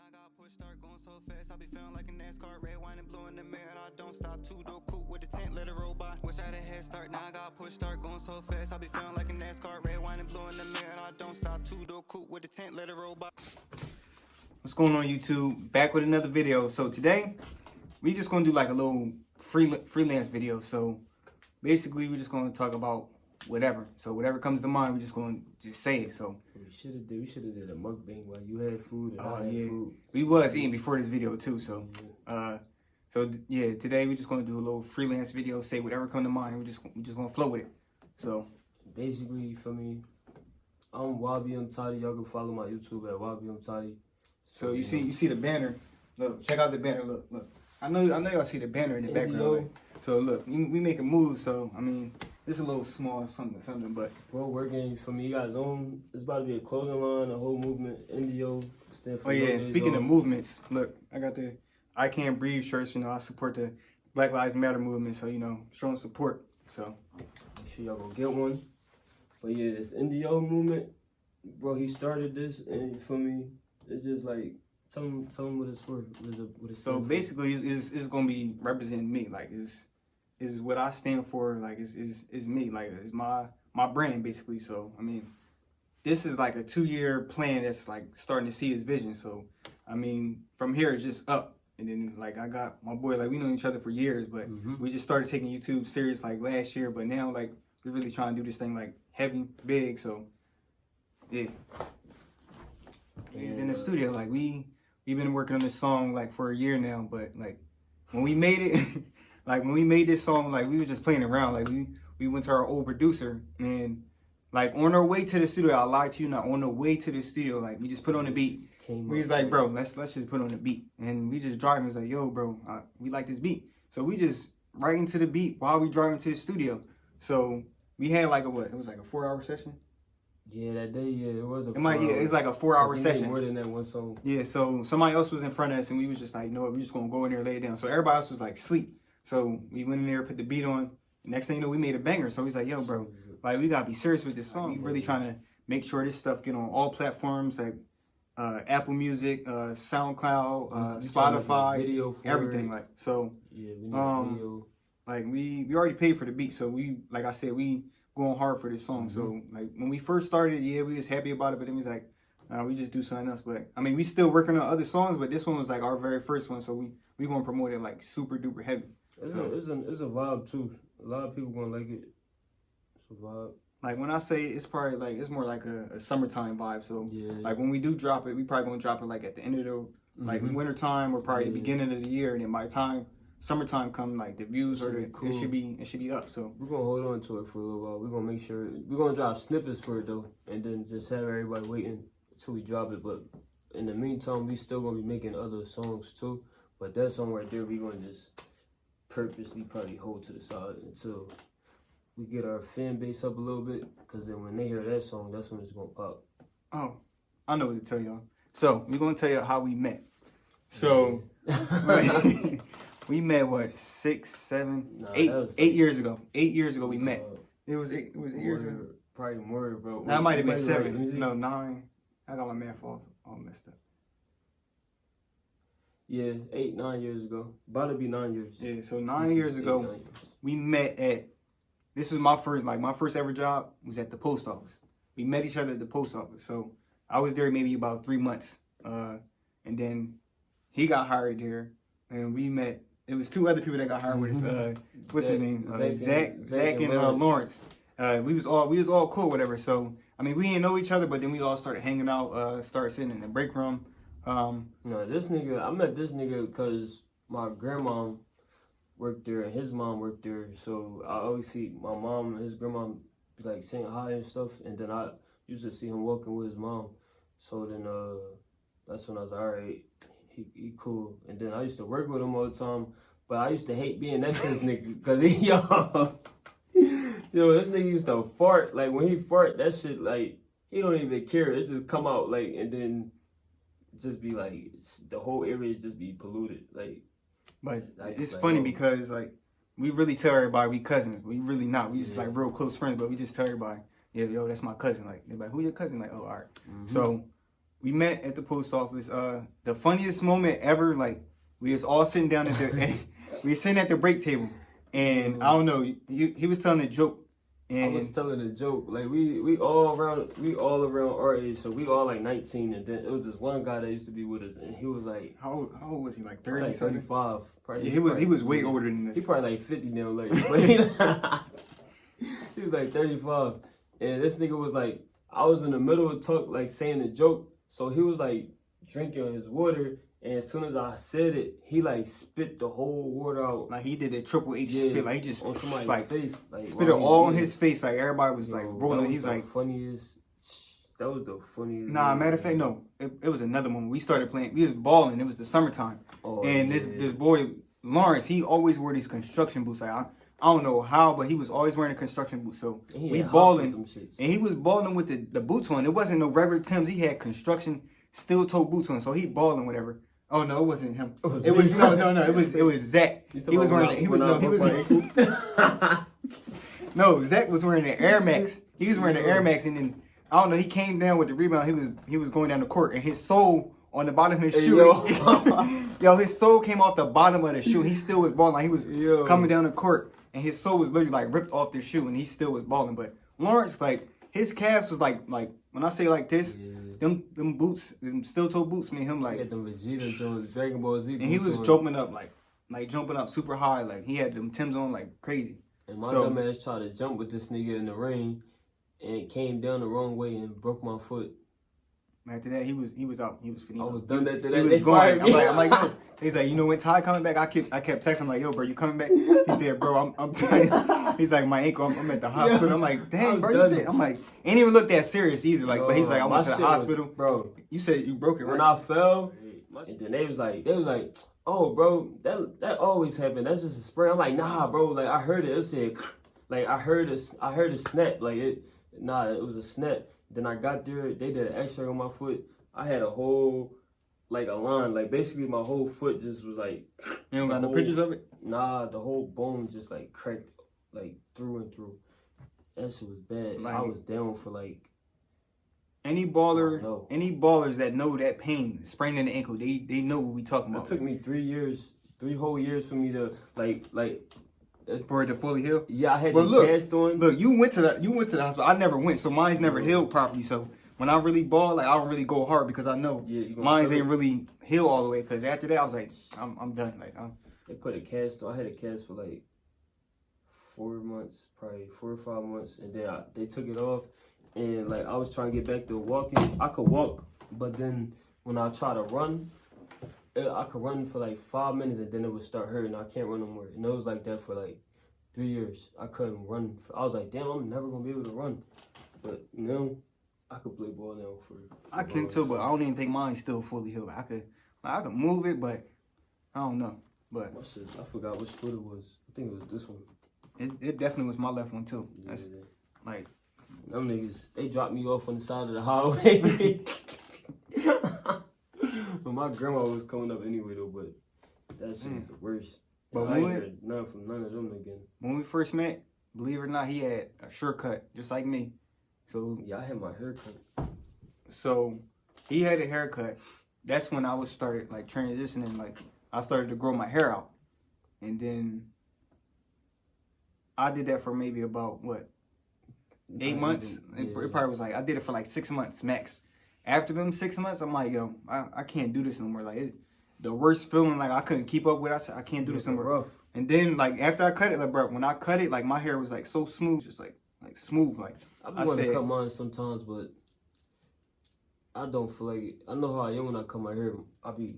I got pushed, start going so fast. I be feeling like a NASCAR, red, wine, and blue in the mirror. And I don't stop. Two-door coupe with the tent, let it roll by. Wish I had a head start. Now I got pushed, start going so fast. I be feeling like a NASCAR, red, wine, and blue in the mirror. And I don't stop. Two-door coupe with the tent, let it roll by. What's going on, YouTube? Back with another video. So today, we just gonna do like a little freelance video. So basically, we're just gonna talk about whatever. So whatever comes to mind, we're just gonna say it. So we should have did a mukbang while you had food and I had food. We was eating before this video too. So today we're just gonna do a little freelance video. Say whatever comes to mind. We're just gonna flow with it. So basically, for me, I'm YBM Toddy. Y'all can follow my YouTube at YBM Toddy. So you see the banner. Look, check out the banner. Look. I know y'all see the banner in the background. Like, so look, we make a move. So I mean, it's a little small something, but bro, working for me. You guys own. It's about to be a clothing line, a whole movement. Indio stand for. Oh yeah, speaking of movements, look, I got the I Can't Breathe shirts. You know, I support the Black Lives Matter movement. So you know, showing support. So make sure y'all go get one. But yeah, this Indio movement, bro. He started this, and for me, it's just like. Tell him what it's for. What it's so basically, it's gonna be representing me. Like, is what I stand for. Like, is me. Like, it's my brand basically. So I mean, this is like a 2-year plan that's like starting to see his vision. So I mean, from here it's just up. And then like I got my boy. Like we know each other for years, but we just started taking YouTube serious like last year. But now like we're really trying to do this thing like heavy, big. So yeah, he's in the studio. Like we've been working on this song like for a year now, but like when we made it, like when we made this song, like we were just playing around. Like we went to our old producer and like on our way to the studio, I lied to you not, on the way to the studio, like we just put on the beat. We was like, bro, let's just put on the beat. And we just driving, was like, yo, bro, we like this beat. So we just right into the beat while we driving to the studio. So we had like it was like a 4-hour session. Yeah, that day, it was it's like a 4-hour session. More than that one song. Yeah, so somebody else was in front of us, and we was just like, you know what, we just gonna go in there and lay it down. So everybody else was like sleep. So we went in there, put the beat on. Next thing you know, we made a banger. So he's like, yo, bro, like we gotta be serious with this song. We really trying to make sure this stuff get on all platforms, like Apple Music, SoundCloud, Spotify, video for everything. Like so. Yeah, we need a video. Like we already paid for the beat, so we, like I said, we going hard for this song. So like when we first started, we was happy about it, but then we was like, we just do something else. But I mean, we still working on other songs, but this one was like our very first one, so we gonna promote it like super duper heavy. It's a vibe too. A lot of people gonna like it. It's a vibe. Like when I say it's probably like it's more like a summertime vibe. So yeah. Like when we do drop it, we probably gonna drop it like at the end of the like winter time or probably the beginning of the year, and then by the time summertime come, like the views it should be up. So we're gonna hold on to it for a little while. We're gonna make sure we're gonna drop snippets for it though, and then just have everybody waiting until we drop it. But in the meantime, we still gonna be making other songs too. But that song right there, we gonna just purposely probably hold to the side until we get our fan base up a little bit. Cause then when they hear that song, that's when it's gonna pop. Oh, I know what to tell y'all. So we're gonna tell you how we met. So. We met what 6, 7, 8 years ago. 8 years ago we met. It was 8 years ago. Probably more, bro. That might have been 7. No, 9. I got my math all messed up. Yeah, 8, 9 years ago. About to be 9 years. Yeah, so 9 years ago we met at. This was my first ever job was at the post office. We met each other at the post office. So I was there maybe about 3 months, and then he got hired there, and we met. It was 2 other people that got hired with us. What's his name? Zach and Lawrence. We was all cool, whatever. So I mean, we didn't know each other, but then we all started hanging out, started sitting in the break room. No, this nigga, I met this nigga because my grandma worked there and his mom worked there. So I always see my mom and his grandma be like saying hi and stuff, and then I used to see him walking with his mom. So then that's when I was like, all right. He cool. And then I used to work with him all the time, but I used to hate being next to this nigga because this nigga used to fart. Like when he fart, that shit like he don't even care. It just come out like, and then just be like the whole area just be polluted. Like, but it's like, funny because like we really tell everybody we cousins. We really not. We just like real close friends, but we just tell everybody, yeah, yo, that's my cousin. Like they're like, who your cousin? Like, oh, all right. So we met at the post office. The funniest moment ever, like we was all sitting down at the we was sitting at the break table, and I don't know, he was telling a joke. And I was telling a joke, like we all around our age, so we all like 19, and then it was this one guy that used to be with us, and he was like, how old was he? Like 30, like 35. Probably, yeah, he was way older than this. He probably like 50 now, like, but he was like 35, and this nigga was like, I was in the middle of talk, like saying a joke, so he was like drinking his water. And as soon as I said it, he like spit the whole water out. Like he did that Triple H spit. Like he just on somebody's like face. Like, spit it all on his face. Like everybody was like rolling. He's like funniest. That was the funniest. Nah, matter of fact, no. It was another one. We started playing. We was balling. It was the summertime. And this boy Lawrence, he always wore these construction boots. Like I don't know how, but he was always wearing a construction boot. So we balling, and he was balling with the boots on. It wasn't no regular Timbs. He had construction steel toe boots on. So he balling whatever. Oh no, it wasn't him. It was no. It was Zach. He was wearing. No, Zach was wearing the Air Max. He was wearing the Air Max, and then I don't know. He came down with the rebound. He was going down the court, and his sole on the bottom of his shoe. Yo, his sole came off the bottom of the shoe. He still was balling. Like he was coming down the court, and his sole was literally like ripped off the shoe, and he still was balling. But Lawrence, like his calves was like when I say like this. Them boots, them steel toe boots made him like. He had them Vegeta Jones, Dragon Ball Z. And he was jumping up like jumping up super high. Like he had them Timbs on like crazy. And my dumb ass tried to jump with this nigga in the rain, and came down the wrong way and broke my foot. After that, he was out. He was finito. I was done after that. He was going. I'm like, yo. He's like, you know when Ty coming back? I kept texting him like, yo, bro, you coming back? He said, bro, I'm tired. He's like, my ankle. I'm at the hospital. I'm like, dang, bro, you did. I'm like, ain't even look that serious either. Like, but he's like, I went to the hospital, bro. You said you broke it, right? When I fell, and then they was like, oh, bro, that always happened. That's just a sprain. I'm like, nah, bro. Like I heard it. It said, like I heard a snap. Like it was a snap. Then I got there. They did an X-ray on my foot. I had a whole, like a line. Like basically my whole foot just was like. You don't got no pictures of it? Nah, the whole bone just like cracked, like through and through. That shit was bad. Like, I was down for like. Any ballers that know that pain, spraining the ankle, they know what we talking about. It took me 3 whole years for me to like. For it to fully heal? Yeah, I had the cast on. Look, you went to the hospital. I never went, so mine's never healed properly. So when I really ball, like I don't really go hard because I know mine's ain't really healed all the way. Because after that, I was like, I'm done. Like they put a cast on. I had a cast for like 4 months, probably 4 or 5 months, and then they took it off. And like I was trying to get back to walking. I could walk, but then when I try to run, I could run for like 5 minutes and then it would start hurting. I can't run no more. And it was like that for like 3 years. I couldn't run. I was like, damn, I'm never gonna be able to run. But now I could play ball now for I can too, but I don't even think mine's still fully healed. I could move it, but I don't know. But I forgot which foot it was. I think it was this one. It definitely was my left one too. That's like them niggas. They dropped me off on the side of the highway. But my grandma was coming up anyway though, but that shit was the worst. But I ain't heard none from none of them again. When we first met, believe it or not, he had a shortcut, just like me. So yeah, I had my hair cut. So he had a haircut. That's when I was started like transitioning. Like I started to grow my hair out, and then I did that for maybe about 8 months. It probably was like I did it for like 6 months max. After them 6 months, I'm like, yo, I can't do this no more. Like, it's the worst feeling, like, I couldn't keep up with. I said, I can't do this no more. Rough. And then, like, after I cut it, like, bro, when I cut it, like, my hair was, like, so smooth, just, like smooth. Like, I want to cut mine sometimes, but I don't feel like it. I know how I am when I cut my hair. I be,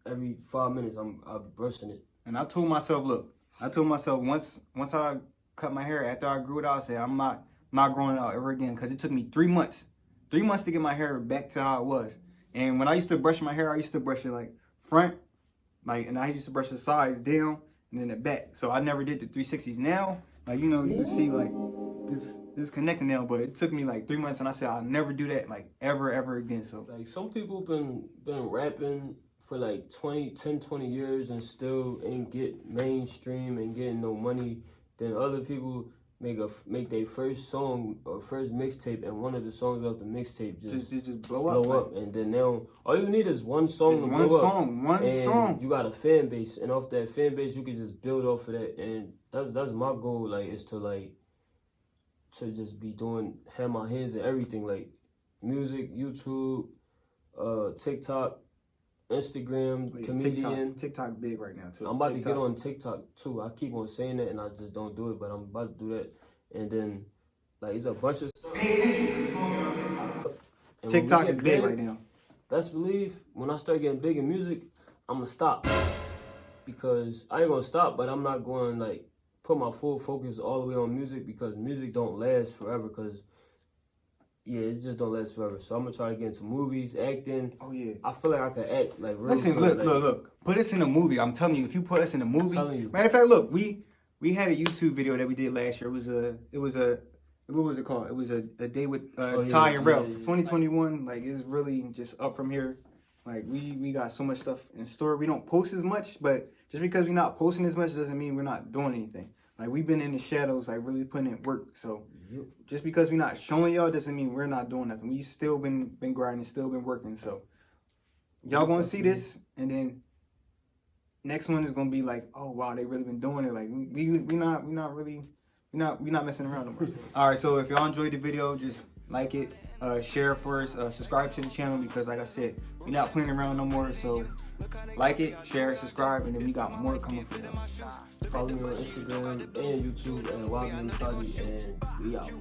every 5 minutes, I'm brushing it. And I told myself, look, once I cut my hair, after I grew it out, I said, I'm not growing it out ever again. Because it took me 3 months. 3 months to get my hair back to how it was. And when I used to brush my hair, I used to brush it like front, like, and I used to brush the sides down and then the back. So I never did the 360s. Now, like, you know, you can see like this connecting now, but it took me like 3 months, and I said I'll never do that like ever again. So like some people been rapping for like 20 years and still ain't get mainstream and getting no money. Then other people make their first song or first mixtape, and one of the songs of the mixtape just blow up, and then now all you need is one song to blow up. One song. You got a fan base, and off that fan base, you can just build off of that, and that's my goal. Like, is to just be have my hands in everything, like music, YouTube, TikTok, Instagram, comedian. TikTok big right now too. I'm about to get on TikTok too. I keep on saying that and I just don't do it, but I'm about to do that. And then it's a bunch of stuff. Pay attention. And TikTok is big right now. Best believe when I start getting big in music, I'm gonna stop. Because I ain't gonna stop, but I'm not going put my full focus all the way on music, because music don't last forever, it just don't last forever. So I'm gonna try to get into movies, acting. Oh yeah. I feel like I can act really Listen, good. Look. Put us in a movie. I'm telling you, if you put us in a movie. Matter of fact, look, we had a YouTube video that we did last year. It was what was it called? It was a day with Ty and Rell. 2021. It's really just up from here. We got so much stuff in store. We don't post as much, but just because we're not posting as much doesn't mean we're not doing anything. We've been in the shadows, really putting in work. So just because we're not showing y'all doesn't mean we're not doing nothing. We still been grinding, still been working. So y'all gonna see this, and then next one is gonna be oh wow, they really been doing it. We not messing around no more. All right, so if y'all enjoyed the video, just like it, share for us, subscribe to the channel, because like I said, we're not playing around no more. So like it, share, subscribe, and then we got more coming for y'all. Follow me on Instagram and YouTube at Rell Ty, and we out.